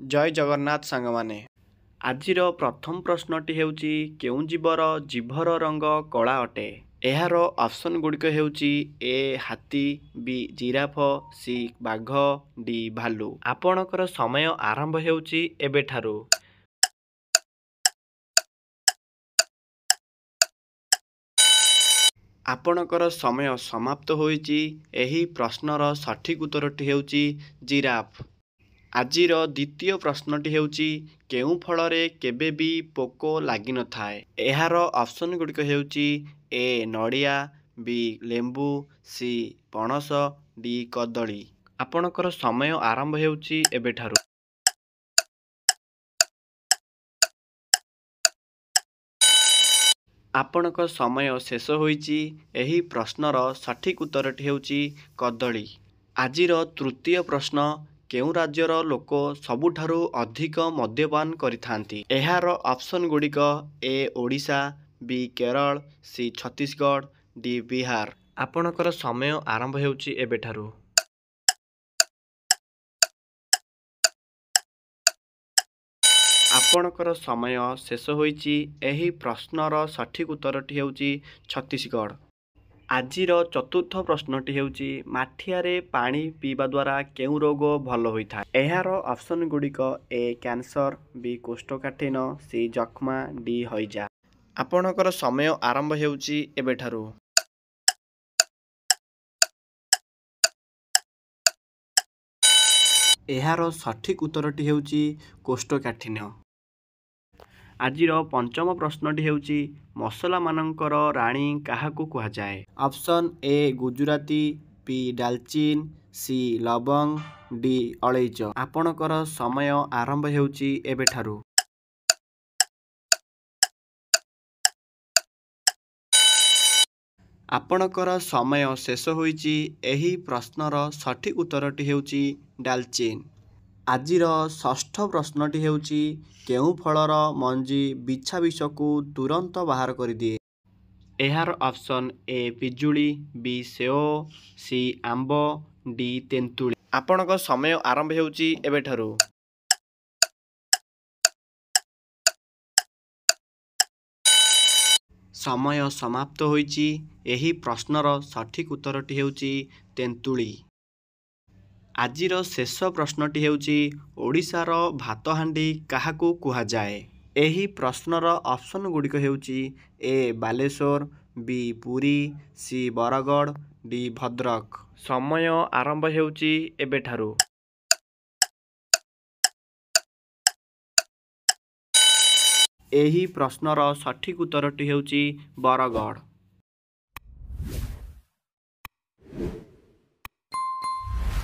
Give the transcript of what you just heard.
जय जगन्नाथ सांगमाने आजिर प्रथम प्रश्नटी हेउची केउं जीवर जीभर रंग कला अटे। एहार ऑप्शन गुड़िक हेउची ए हाथी, बी जिराफ, सी बाघ, डी भालू। आपणकर समय आरंभ हेउची एबेठारू। आपणकर समय समाप्त होईची। एही प्रश्नर सठिक उत्तरटी हेउची जिराफ। आजिर द्वितीय प्रश्नटी हेउची केउं फଳରେ केबे भी पोको लागि न थाए। एहार ऑप्शन गुड़िक हेउची ए नड़िया, बी लेंबू, सी पणस, डी कदली। आपणकर समय आरंभ हेउची एबेठारू। आपणक समय शेष होईची। एही प्रश्नर सठिक उत्तरटी हेउची कदली। आजिर तृतीय प्रश्न केउं राज्यर लोक सबुठारु अधिक मद्यपान करिथांती। एहार ऑप्शन गुड़िक ए ओडिशा, बी केरल, सी छत्तीसगढ़, डी बिहार। आपणकर समय आरंभ हेउची एबेठारू। आपणकर समय शेष होईची। एही प्रश्नर सठिक उत्तरटी हेउची छत्तीसगढ़। आजिर चतुर्थ प्रश्नटी हेउची माठियारे पानी पीवा द्वारा केउं रोग भल होइथाय। एहार ऑप्शन गुड़िक ए कैंसर, बी कोष्ठकाठिन, सी जक्मा, डी हईजा। आपणकर समय आरंभ हेउची एबेठारू। एहार सठिक उत्तरटी हेउची कोष्ठकाठिन्य। आजिर पंचम प्रश्नटी हेउची मसला मानकर राणी काहाकू कुहाजाए। ऑप्शन ए गुजराती, बी डालचीन, सी लवंग, डी अलैच। आपणकर समय आरंभ हेउची एबेठारू। आपणकर समय शेष होईची। एही प्रश्नर सठिक उत्तरटी हेउची डालचीन। आजिर षष्ठ प्रश्नटी हेउची केउं फलर मंजी बिछा विषकू तुरंत बाहर करिदिए। एहार ऑप्शन ए पिजुली, बी सेओ, सी आंब, डी तेंतुली। आपणक समय आरंभ हेउची एबेठारू। समय समाप्त होईची। एही प्रश्नर सठिक उत्तरटी हेउची तेंतुली। आजिर शेष प्रश्नटी हेउची ओडिशार भातहांडी काहाकू कुहाजाए। एही प्रश्नर ऑप्शन गुड़िक हेउची ए बालेश्वर, बी पुरी, सी बरगढ़, डी भद्रक। समय आरंभ हेउची एबेठारू। एही प्रश्नर सठिक उत्तरटी हेउची बरगढ़।